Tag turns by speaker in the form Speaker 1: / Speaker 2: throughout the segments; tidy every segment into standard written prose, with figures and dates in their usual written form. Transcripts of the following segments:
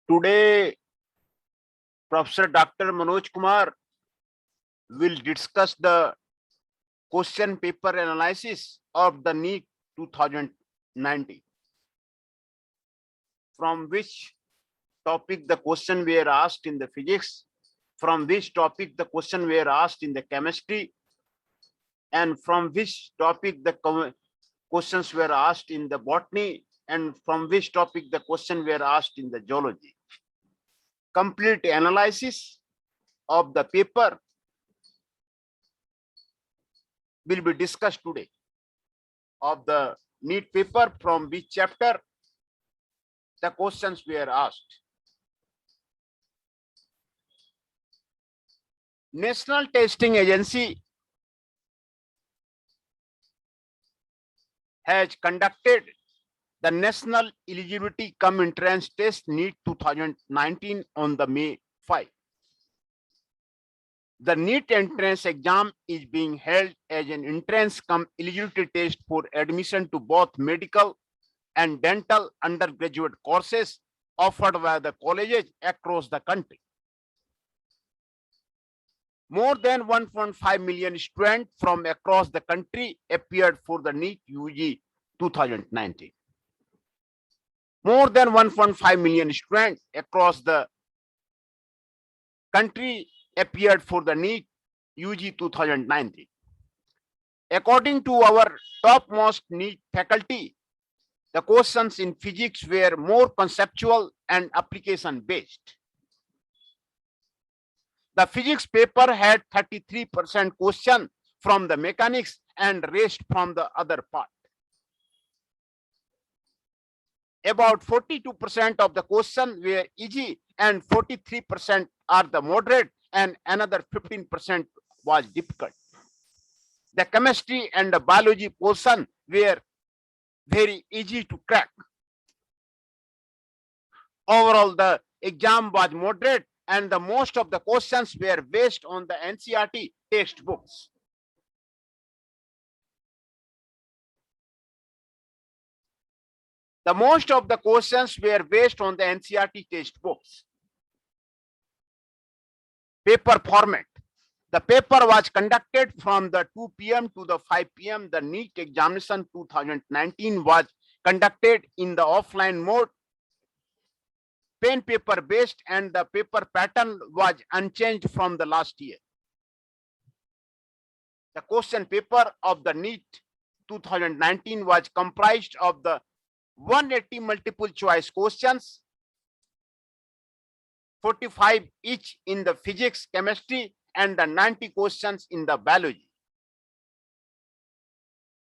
Speaker 1: Today, Professor Dr. Manoj Kumar will discuss the question paper analysis of the NEET 2019. From which topic the question were asked in the physics, from which topic the question were asked in the chemistry, and from which topic the questions were asked in the botany, and from which topic the question were asked in the geology. Complete analysis of the paper will be discussed today of the NEET paper, from which chapter the questions were asked. National Testing Agency has conducted the National Eligibility Cum Entrance Test NEET 2019 on the May 5. The NEET entrance exam is being held as an entrance cum eligibility test for admission to both medical and dental undergraduate courses offered by the colleges across the country. More than 1.5 million students from across the country appeared for the NEET UG 2019. More than 1.5 million students across the country appeared for the NEET UG 2019. According to our topmost NEET faculty, the questions in physics were more conceptual and application based. The physics paper had 33% question from the mechanics and rest from the other part. About 42% of the question were easy and 43% are the moderate, and another 15% was difficult. The chemistry and the biology portion were very easy to crack. Overall, the exam was moderate and the most of the questions were based on the NCERT textbooks. The most of the questions were based on the NCERT textbooks. Paper format. The paper was conducted from the 2 p.m. to the 5 p.m. The NEET examination 2019 was conducted in the offline mode, pen paper based, and the paper pattern was unchanged from the last year. The question paper of the NEET 2019 was comprised of the 180 multiple choice questions, 45 each in the physics, chemistry, and the 90 questions in the biology,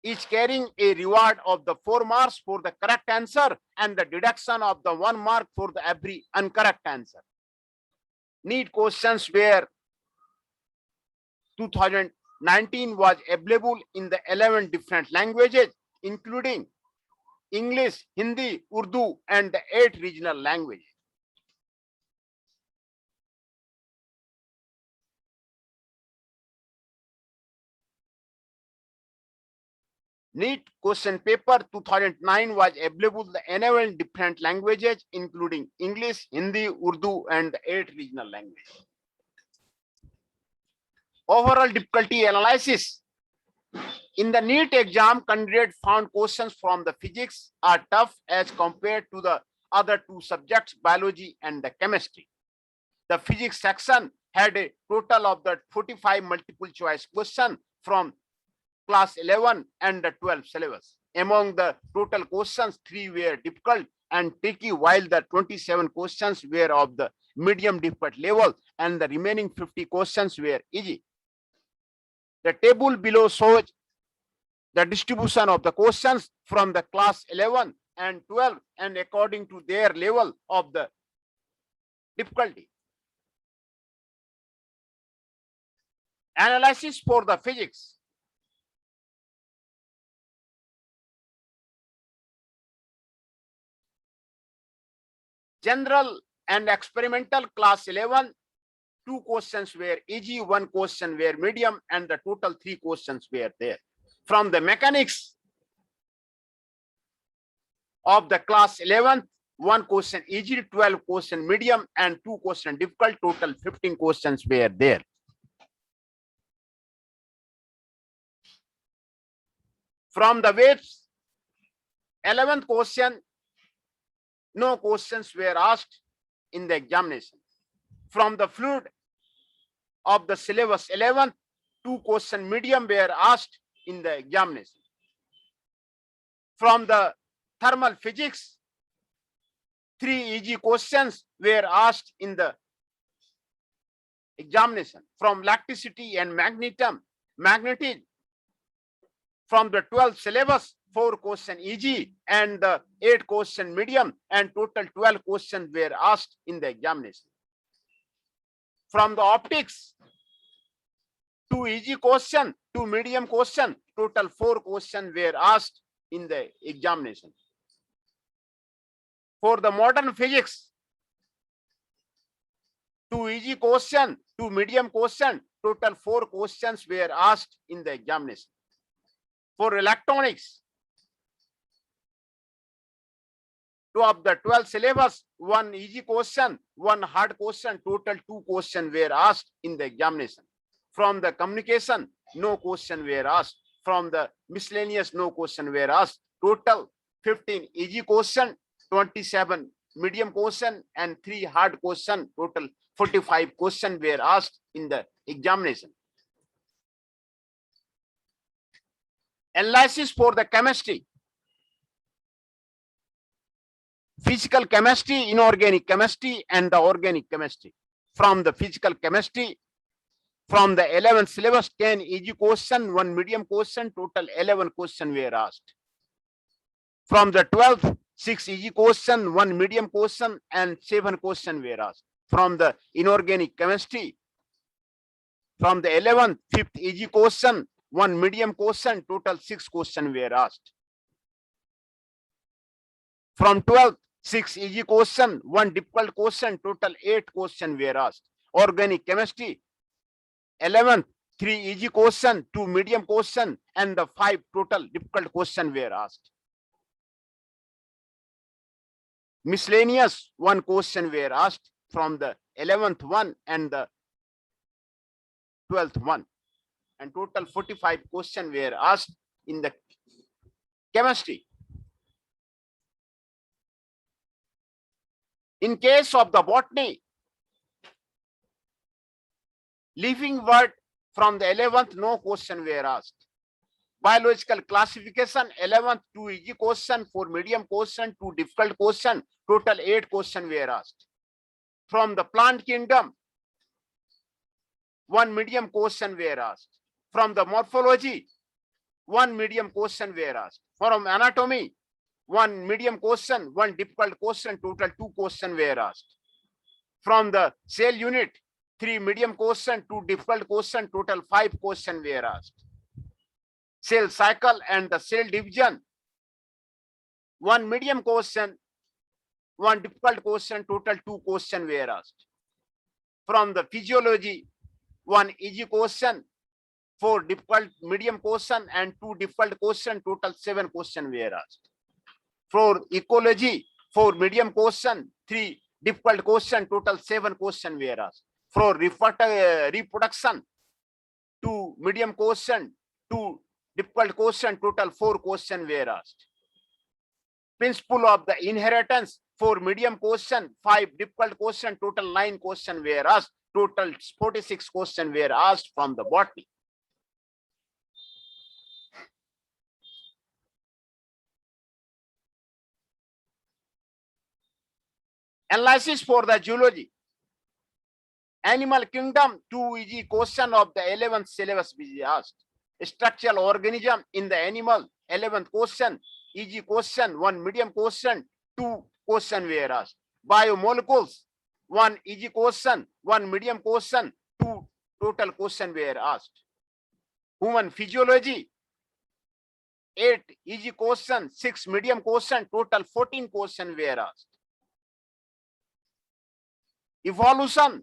Speaker 1: each carrying a reward of the 4 marks for the correct answer and the deduction of the 1 mark for the every incorrect answer. NEET questions were 2019 was available in the 11 different languages, including English, Hindi, Urdu, and the 8 regional languages. NEET question paper 2009 was available in 11 different languages, including English, Hindi, Urdu, and the 8 regional languages. Overall difficulty analysis. In the NEET exam, candidate found questions from the physics are tough as compared to the other 2 subjects, biology and the chemistry. The physics section had a total of the 45 multiple choice questions from class 11 and the 12 syllabus. Among the total questions, 3 were difficult and tricky, while the 27 questions were of the medium difficult level and the remaining 50 questions were easy. The table below shows the distribution of the questions from the class 11 and 12 and according to their level of the difficulty. Analysis for the physics. General and experimental class 11, 2 questions were easy, 1 question were medium, and the total 3 questions were there. From the mechanics of the class 11th, one question easy, 12 question medium, and 2 question difficult. Total 15 questions were there. From the waves, 11th question, no questions were asked in the examination. From the fluid of the syllabus 11th, 2 question medium were asked in the examination. From the thermal physics, 3 easy questions were asked in the examination. From electricity and magnetism, from the 12th syllabus, 4 question easy and the 8 question medium, and total 12 questions were asked in the examination. From the optics, 2 easy question, 2 medium question, total 4 questions were asked in the examination. For the modern physics, 2 easy question, 2 medium question, total 4 questions were asked in the examination. For electronics, of the 12th syllabus, 1 easy question, 1 hard question, total 2 questions were asked in the examination. From the communication, no question were asked. From the miscellaneous, no question were asked. Total 15 easy question, 27 medium question, and 3 hard question. Total 45 questions were asked in the examination. Analysis for the chemistry. Physical chemistry, inorganic chemistry, and the organic chemistry. From the physical chemistry, from the 11th syllabus, 10 easy question, 1 medium question, total 11 questions were asked. From the 12th, 6 easy question, 1 medium question, and 7 questions were asked. From the inorganic chemistry, from the 11th, 5th easy question, 1 medium question, total 6 questions were asked. From 12th, 6 easy question, 1 difficult question, total 8 questions were asked. Organic chemistry, 11th, 3 easy question, 2 medium question, and the 5 total difficult questions were asked. Miscellaneous, 1 question were asked from the 11th one and the 12th one, and total 45 questions were asked in the chemistry. In case of the botany, living word, from the 11th, no question were asked. Biological classification, 11th, 2 easy question, 4 medium question, 2 difficult question, total 8 questions were asked. From the plant kingdom, 1 medium question were asked. From the morphology, 1 medium question were asked. From anatomy, 1 medium question, 1 difficult question, total 2 questions were asked. From the cell unit, 3 medium question, 2 difficult question, total 5 questions were asked. Cell cycle and the cell division, 1 medium question, 1 difficult question, total 2 questions were asked. From the physiology, 1 easy question, 4 difficult medium question, and 2 difficult question, total 7 questions were asked. For ecology, 4 medium question, 3 difficult question, total 7 questions were asked. For reproduction, 2 medium question, 2 difficult question, total 4 questions were asked. Principle of the inheritance, 4 medium question, 5 difficult question, total 9 questions were asked. Total 46 questions were asked from the botany. Analysis for the zoology. Animal kingdom, 2 easy question of the 11th syllabus was asked. Structural organism in the animal, 11th question, easy question, 1 medium question, 2 questions were asked. Biomolecules, 1 easy question, 1 medium question, 2 total questions were asked. Human physiology, 8 easy question, 6 medium question, total 14 questions were asked. Evolution,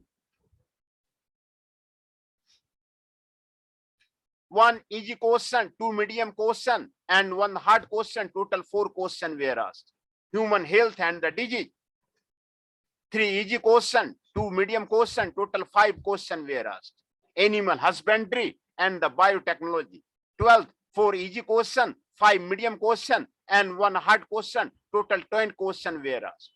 Speaker 1: 1 easy question, 2 medium question, and 1 hard question, total 4 questions were asked. human health and the disease. 3 easy question, 2 medium question, total 5 question were asked. Animal husbandry and the biotechnology. 12th, 4 easy question, 5 medium question, and 1 hard question, total 10 question were asked.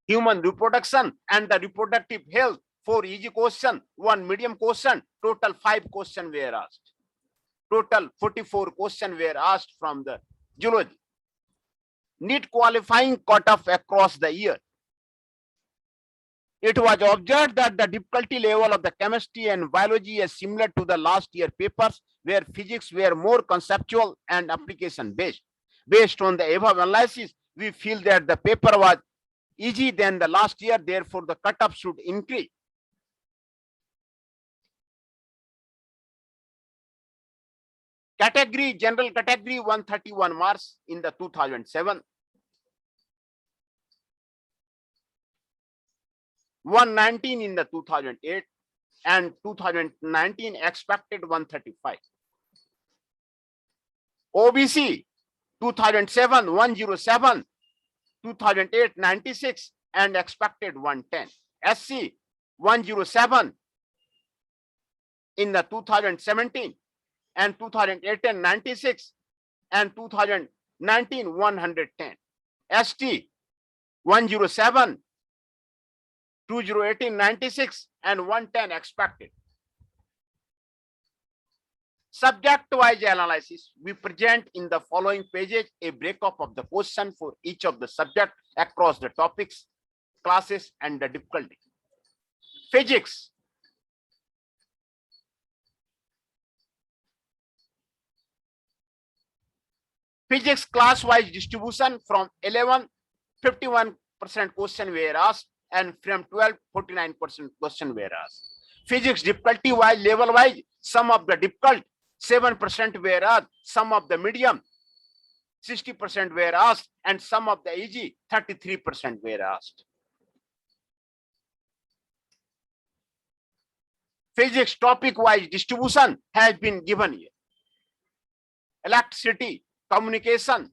Speaker 1: Human reproduction and the reproductive health, 4 easy question, 1 medium question, total 5 question were asked. Total 44 question were asked from the zoology. NEET qualifying cutoff across the year. It was observed that the difficulty level of the chemistry and biology is similar to the last year papers, where physics were more conceptual and application based. Based on the above analysis, we feel that the paper was easy than the last year, therefore the cutoff should increase. Category, general category, 131 marks in the 2007. 119 in the 2008, and 2019 expected 135. OBC 2007 107, 2008 96, and expected 110. SC 107 in the 2017, and 2018 96, and 2019 110. ST 107, 2018 96, and 110 expected. Subject-wise analysis, we present in the following pages a breakup of the question for each of the subject across the topics, classes, and the difficulty. Physics. Physics class-wise distribution: from 11, 51% question were asked, and from 12, 49% question were asked. Physics difficulty-wise, level-wise, some of the difficult 7% were asked, some of the medium 60% were asked, and some of the easy 33% were asked. Physics topic-wise distribution has been given here. Electricity, communication,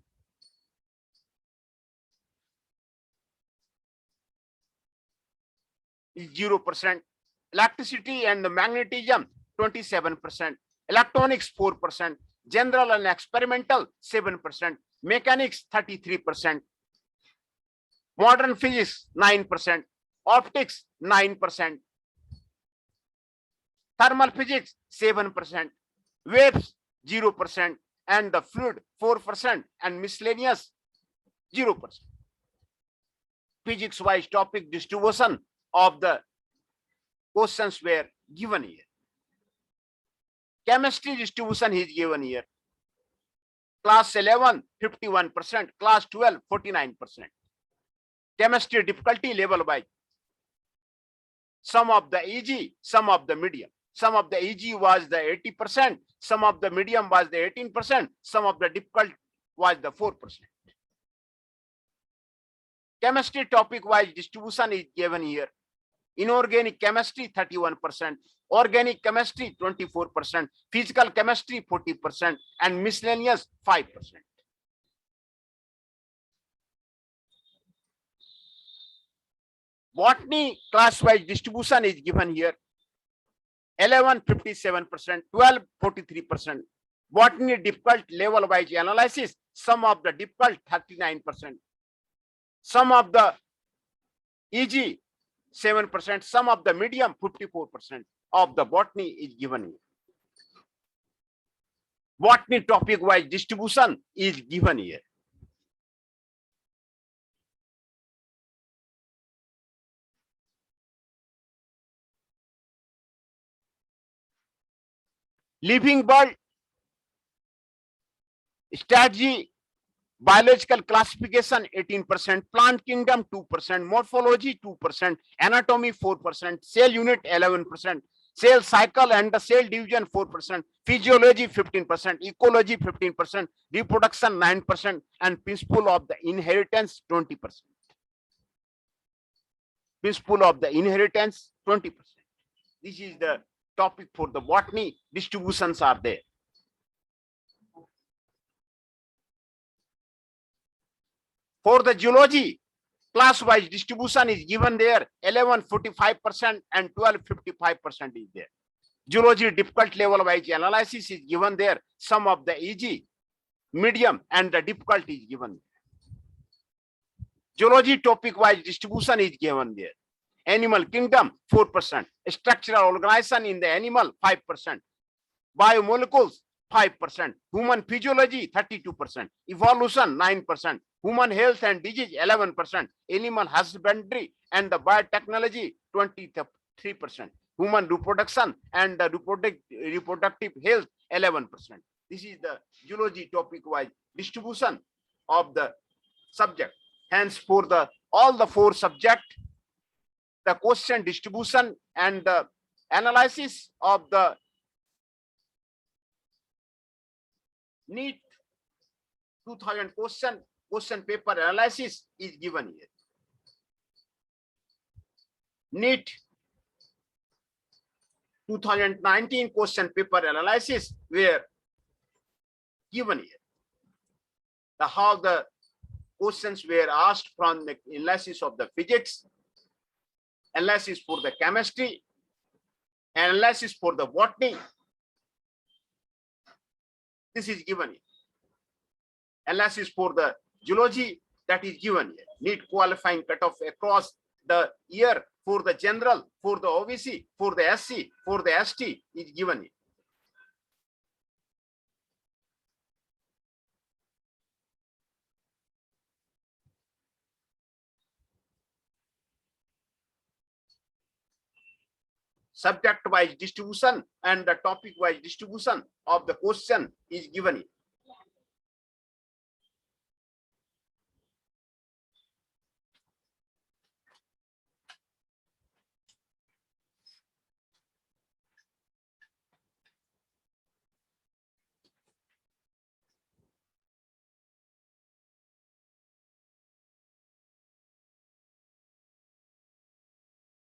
Speaker 1: is 0%. Electricity and the magnetism 27%. Electronics 4%. General and experimental 7%. Mechanics 33%. Modern physics 9%. Optics 9%. Thermal physics 7%. Waves 0%. And the fluid 4%, and miscellaneous 0%. Physics-wise topic distribution of the questions were given here. Chemistry distribution is given here. Class 11, 51%. Class 12, 49%. Chemistry difficulty level by some of the easy, some of the medium. Some of the easy was the 80%, some of the medium was the 18%, some of the difficult was the 4%. Chemistry topic-wise distribution is given here. Inorganic chemistry 31%, organic chemistry 24%, physical chemistry 40%, and miscellaneous 5%. Botany class-wise distribution is given here. 11, 57%, 12, 43%. Botany difficult level-wise analysis, some of the difficult 39%, some of the easy 7%, some of the medium 54% of the botany is given here. Botany topic-wise distribution is given here. Living world strategy, biological classification 18%, plant kingdom 2%, morphology 2%, anatomy 4%, cell unit 11%, cell cycle and the cell division 4%, physiology 15%, ecology 15%, reproduction 9%, and principle of the inheritance 20%. Principle of the inheritance 20%. This is the topic for the botany. Distributions are there. For the geology, class-wise distribution is given there. 11.45% and 12.55% is there. Geology difficult level-wise analysis is given there. Some of the easy, medium, and the difficult is given. Geology topic-wise distribution is given there. Animal kingdom 4%, structural organization in the animal 5%, biomolecules 5%, human physiology 32%, evolution 9%, human health and disease 11%, animal husbandry and the biotechnology 23%, human reproduction and the reproductive health 11%. This is the geology topic-wise distribution of the subject. Hence, for all the four subjects, the question distribution and the analysis of the NEET 2000 question paper analysis is given here. NEET 2019 question paper analysis were given here. How the questions were asked from the analysis of the physics, analysis for the chemistry, analysis for the botany. This is given here. Analysis for the geology, that is given here. NEET qualifying cutoff across the year for the general, for the OBC, for the SC, for the ST is given here. Subject-wise distribution and the topic-wise distribution of the question is given here.